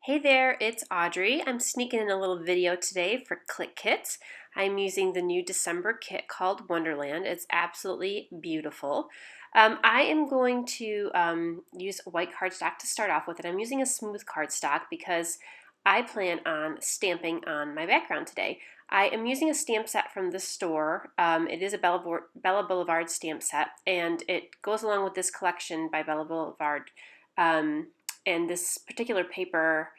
Hey there, it's Audrey. I'm sneaking in a little video today for Clique Kits. I'm using the new December kit called Wonderland. It's absolutely beautiful. I am going to use white cardstock to start off with, and I'm using a smooth cardstock because I plan on stamping on my background today. I am using a stamp set from the store. It is a Bella Boulevard stamp set, and it goes along with this collection by Bella Boulevard. And this particular paper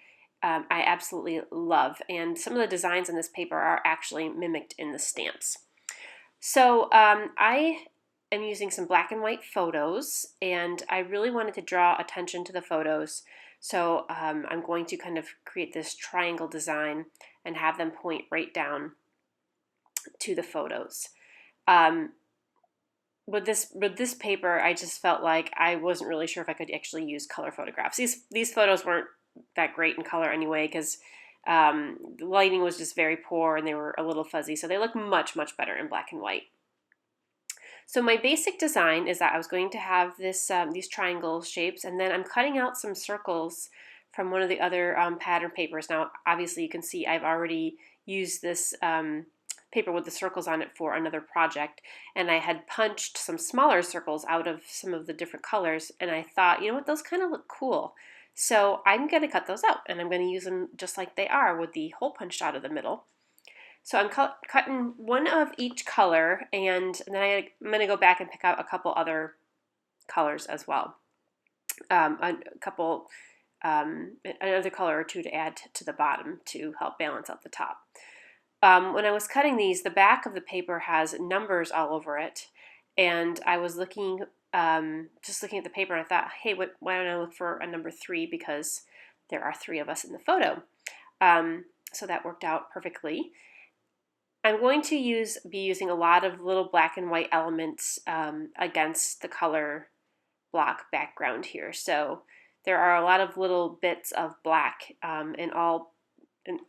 I absolutely love, and some of the designs on this paper are actually mimicked in the stamps. So I am using some black and white photos, and I really wanted to draw attention to the photos. So I'm going to kind of create this triangle design and have them point right down to the photos. With this paper, I just felt like I wasn't really sure if I could actually use color photographs. These photos weren't that great in color anyway because the lighting was just very poor and they were a little fuzzy, so they look much better in black and white. So my basic design is that I was going to have this these triangle shapes, and then I'm cutting out some circles from one of the other pattern papers. Now obviously you can see I've already used this paper with the circles on it for another project, and I had punched some smaller circles out of some of the different colors, and I thought, you know what, those kind of look cool. So I'm going to cut those out, and I'm going to use them just like they are with the hole punched out of the middle. So I'm cutting one of each color, and then I'm going to go back and pick out a couple other colors as well. Another color or two to add to the bottom to help balance out the top. When I was cutting these, the back of the paper has numbers all over it, and I was just looking at the paper, and I thought, hey, why don't I look for a number 3, because there are 3 of us in the photo. So that worked out perfectly. I'm going to be using a lot of little black and white elements against the color block background here. So there are a lot of little bits of black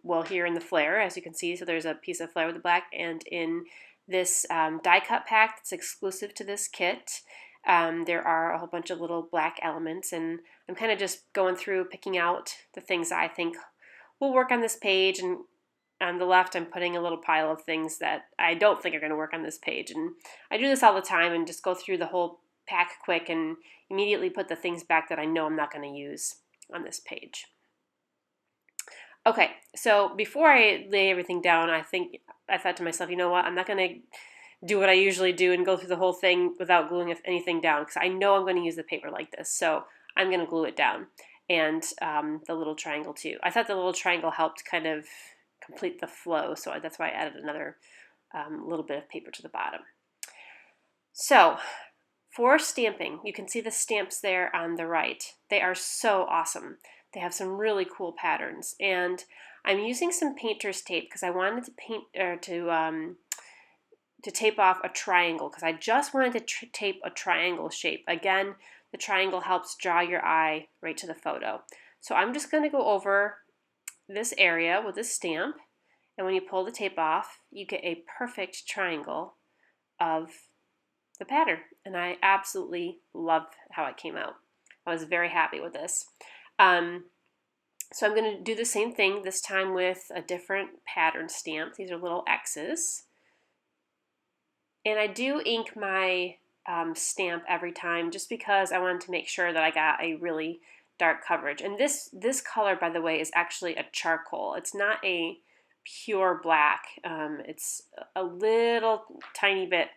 well, here in the flare, as you can see, so there's a piece of flare with the black, and in this die cut pack that's exclusive to this kit, there are a whole bunch of little black elements, and I'm kind of just going through picking out the things that I think will work on this page, and on the left I'm putting a little pile of things that I don't think are going to work on this page. And I do this all the time and just go through the whole pack quick and immediately put the things back that I know I'm not going to use on this page. Okay, so before I lay everything down, I thought to myself, you know what, I'm not going to do what I usually do and go through the whole thing without gluing anything down, because I know I'm going to use the paper like this, so I'm going to glue it down. And the little triangle too. I thought the little triangle helped kind of complete the flow, so that's why I added another little bit of paper to the bottom. So for stamping, you can see the stamps there on the right. They are so awesome. They have some really cool patterns, and I'm using some painter's tape because I wanted to paint to tape off a triangle, because I just wanted to tape a triangle shape. Again, the triangle helps draw your eye right to the photo. So I'm just going to go over this area with a stamp, and when you pull the tape off, you get a perfect triangle of the pattern, and I absolutely love how it came out. I was very happy with this. So I'm going to do the same thing, this time with a different pattern stamp. These are little X's. And I do ink my stamp every time just because I wanted to make sure that I got a really dark coverage. And this color, by the way, is actually a charcoal. It's not a pure black. It's a little tiny bit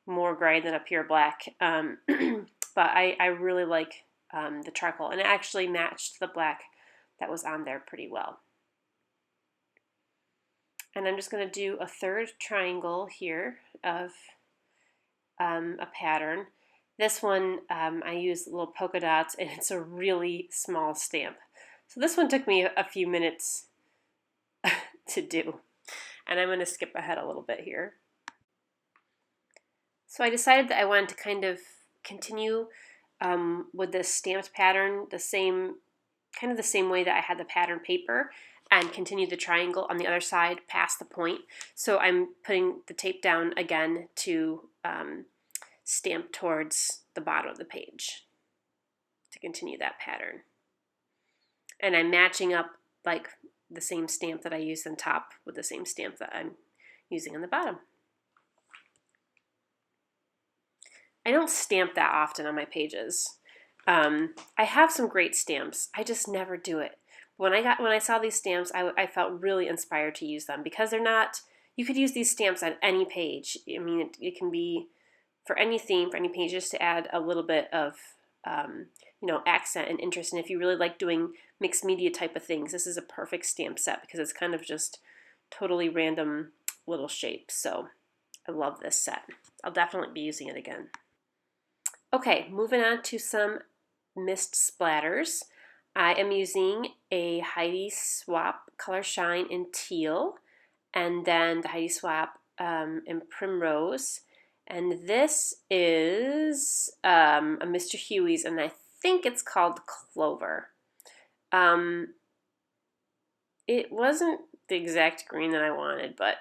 more gray than a pure black. But I really like the charcoal, and it actually matched the black that was on there pretty well. And I'm just going to do a third triangle here of a pattern. This one I use little polka dots, and it's a really small stamp. So this one took me a few minutes to do, and I'm going to skip ahead a little bit here. So I decided that I wanted to kind of continue with this stamped pattern the same way that I had the pattern paper, and continue the triangle on the other side past the point. So I'm putting the tape down again to stamp towards the bottom of the page to continue that pattern. And I'm matching up like the same stamp that I used on top with the same stamp that I'm using on the bottom. I don't stamp that often on my pages. I have some great stamps. I just never do it. When I saw these stamps, I felt really inspired to use them because they're not. You could use these stamps on any page. I mean, it can be for any theme, for any pages to add a little bit of accent and interest. And if you really like doing mixed media type of things, this is a perfect stamp set because it's kind of just totally random little shapes. So I love this set. I'll definitely be using it again. Okay, moving on to some mist splatters. I am using a Heidi Swapp Color Shine in teal, and then the Heidi Swapp in primrose. And this is a Mr. Huey's, and I think it's called Clover. It wasn't the exact green that I wanted, but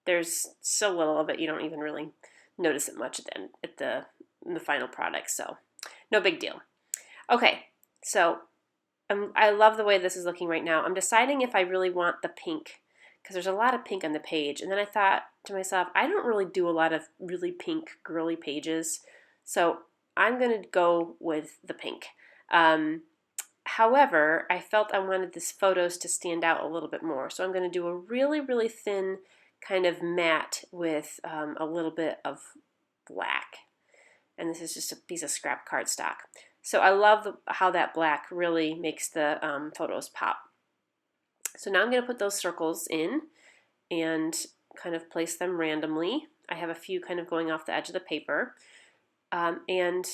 there's so little of it you don't even really notice it much in the final product, so no big deal. Okay, so I love the way this is looking right now. I'm deciding if I really want the pink because there's a lot of pink on the page, and then I thought to myself, I don't really do a lot of really pink girly pages, so I'm going to go with the pink. However, I felt I wanted these photos to stand out a little bit more, so I'm going to do a really, really thin kind of matte with a little bit of black. And this is just a piece of scrap cardstock. So I love how that black really makes the photos pop. So now I'm going to put those circles in and kind of place them randomly. I have a few kind of going off the edge of the paper. And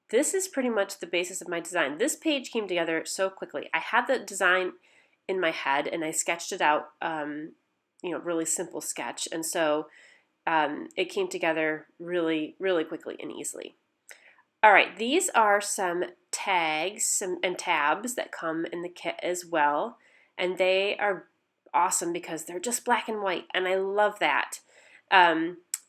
this is pretty much the basis of my design. This page came together so quickly. I had the design in my head and I sketched it out, really simple sketch. And so it came together really, really quickly and easily. All right, these are some tags and tabs that come in the kit as well. And they are awesome because they're just black and white, and I love that.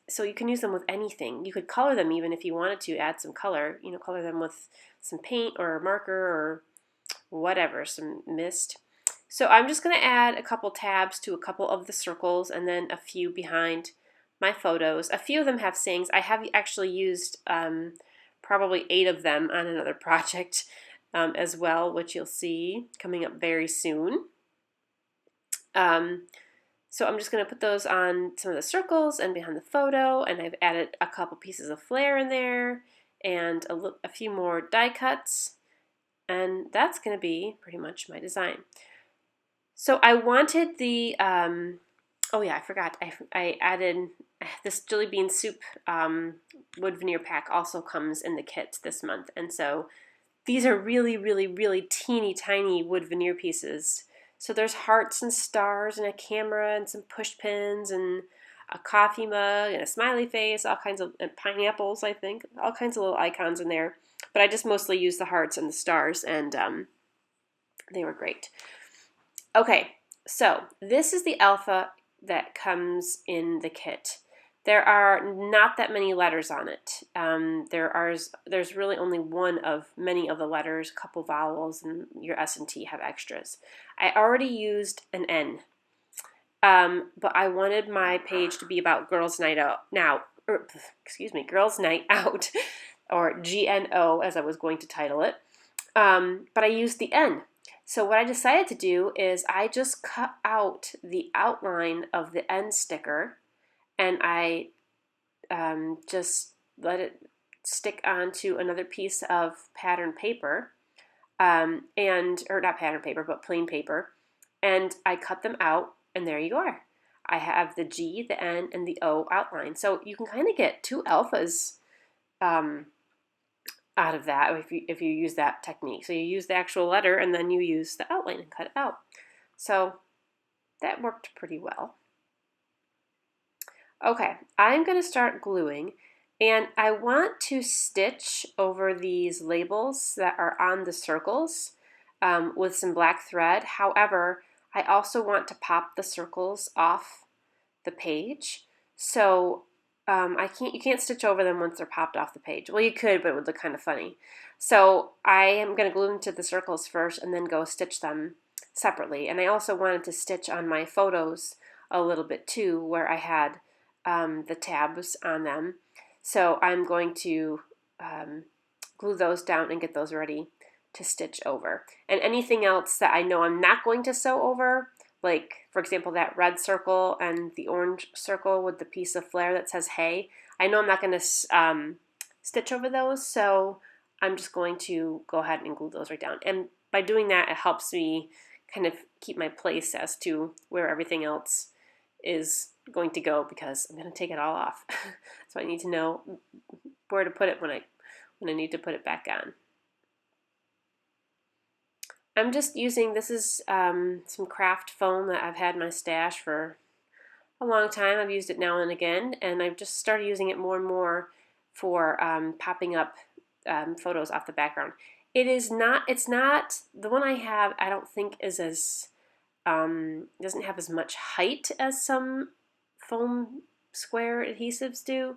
So you can use them with anything. You could color them even if you wanted to add some color. Color them with some paint or a marker or whatever, some mist. So I'm just going to add a couple tabs to a couple of the circles and then a few behind my photos. A few of them have sayings. I have actually used probably 8 of them on another project as well, which you'll see coming up very soon. So I'm just going to put those on some of the circles and behind the photo, and I've added a couple pieces of flair in there and a few more die cuts, and that's going to be pretty much my design. So I wanted the, oh yeah, I forgot, I added this Jelly Bean Soup wood veneer pack also comes in the kit this month, and so these are really, really, really teeny tiny wood veneer pieces. So there's hearts and stars and a camera and some push pins and a coffee mug and a smiley face, all kinds of pineapples, I think, all kinds of little icons in there. But I just mostly used the hearts and the stars, and they were great. Okay, so this is the alpha that comes in the kit. There are not that many letters on it. There's really only one of many of the letters, a couple vowels, and your S and T have extras. I already used an N, but I wanted my page to be about Girls' Night Out Girls' Night Out, or GNO as I was going to title it. But I used the N. So what I decided to do is I just cut out the outline of the N sticker, and I just let it stick onto another piece of pattern paper, or not pattern paper, but plain paper, and I cut them out, and there you are. I have the G, the N, and the O outline. So you can kind of get 2 alphas out of that if you use that technique. So you use the actual letter, and then you use the outline and cut it out. So that worked pretty well. Okay, I'm going to start gluing, and I want to stitch over these labels that are on the circles with some black thread. However, I also want to pop the circles off the page, so you can't stitch over them once they're popped off the page. Well, you could, but it would look kind of funny. So I am going to glue them to the circles first and then go stitch them separately. And I also wanted to stitch on my photos a little bit too, where I had the tabs on them. So I'm going to glue those down and get those ready to stitch over. And anything else that I know I'm not going to sew over, like for example that red circle and the orange circle with the piece of flare that says hey, I know I'm not going to stitch over those, so I'm just going to go ahead and glue those right down. And by doing that, it helps me kind of keep my place as to where everything else is going to go, because I'm going to take it all off. So I need to know where to put it when I need to put it back on. I'm just using, this is some craft foam that I've had in my stash for a long time. I've used it now and again, and I've just started using it more and more for popping up photos off the background. It's not, the one I have I don't think is as, doesn't have as much height as some foam square adhesives do.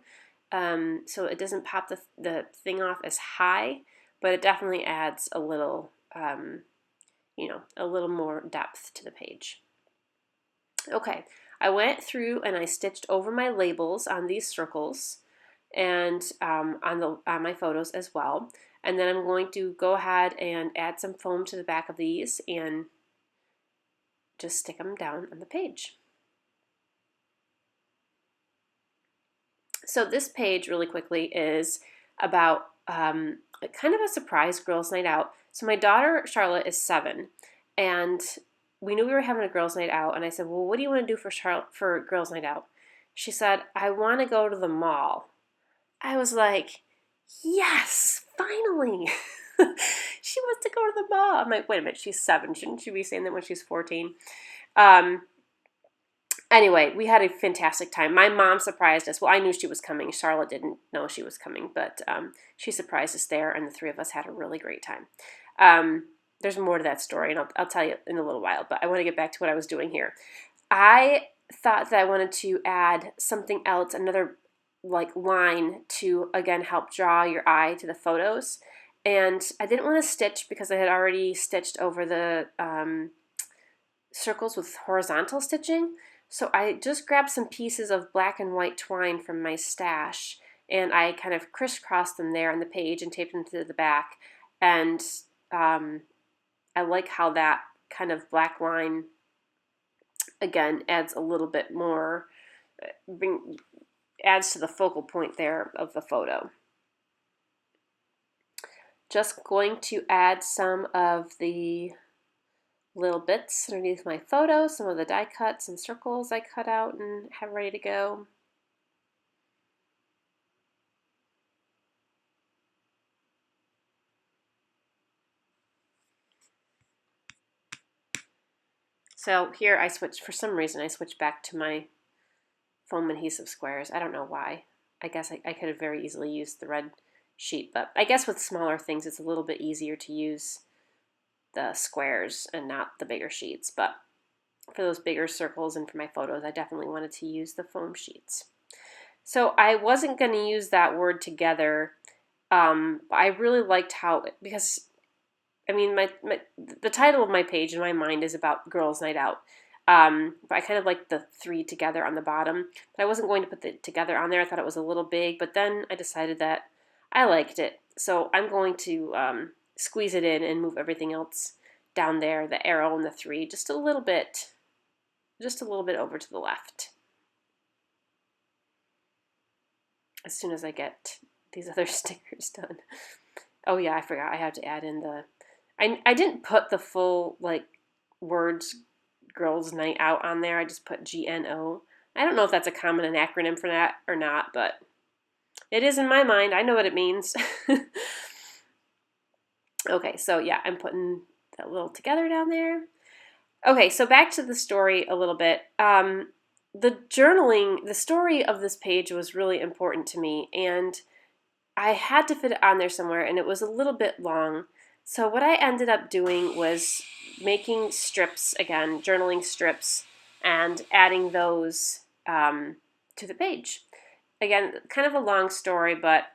So it doesn't pop the thing off as high, but it definitely adds a little, a little more depth to the page. Okay, I went through and I stitched over my labels on these circles and on my photos as well. And then I'm going to go ahead and add some foam to the back of these and just stick them down on the page. So this page, really quickly, is about kind of a surprise girls' night out. So my daughter Charlotte is 7, and we knew we were having a girls' night out. And I said, "Well, what do you want to do for girls' night out?" She said, "I want to go to the mall." I was like, "Yes, finally!" She wants to go to the mall. I'm like, "Wait a minute, she's 7. Shouldn't she be saying that when she's 14?" Anyway, we had a fantastic time. My mom surprised us. Well, I knew she was coming. Charlotte didn't know she was coming, but she surprised us there, and the three of us had a really great time. There's more to that story, and I'll tell you in a little while, but I want to get back to what I was doing here. I thought that I wanted to add something else, another like line to, again, help draw your eye to the photos. And I didn't want to stitch because I had already stitched over the circles with horizontal stitching. So I just grabbed some pieces of black and white twine from my stash, and I kind of crisscrossed them there on the page and taped them to the back. And I like how that kind of black line, again, adds a little bit more, adds to the focal point there of the photo. Just going to add some of the little bits underneath my photo, some of the die cuts and circles I cut out and have ready to go. So here I switched, for some reason I switched back to my foam adhesive squares. I don't know why. I guess I could have very easily used the red sheet, but I guess with smaller things it's a little bit easier to use the squares and not the bigger sheets. But for those bigger circles and for my photos, I definitely wanted to use the foam sheets. So I wasn't going to use that word together, but I really liked how, because I mean, the title of my page in my mind is about girls' night out. But I kind of like the 3 together on the bottom. But I wasn't going to put the together on there. I thought it was a little big, but then I decided that I liked it. So I'm going to squeeze it in and move everything else down there, the arrow and the 3, just a little bit over to the left. As soon as I get these other stickers done. Oh yeah, I forgot I have to add in the, I didn't put the full like words girls night out on there. I just put GNO. I don't know if that's a common acronym for that or not, but it is in my mind. I know what it means. Okay, so yeah, I'm putting that little together down there. Okay, so back to the story a little bit. The journaling, the story of this page was really important to me, and I had to fit it on there somewhere, and it was a little bit long. So what I ended up doing was making strips, again, journaling strips, and adding those to the page. Again, kind of a long story, but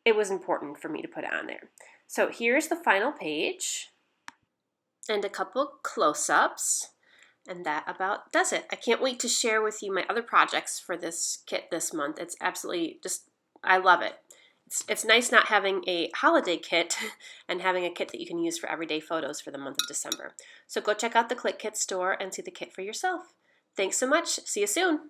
it was important for me to put it on there. So here's the final page. and a couple close-ups. And that about does it. I can't wait to share with you my other projects for this kit this month. It's absolutely just, I love it. It's nice not having a holiday kit and having a kit that you can use for everyday photos for the month of December. So go check out the Clique Kit store and see the kit for yourself. Thanks so much. See you soon.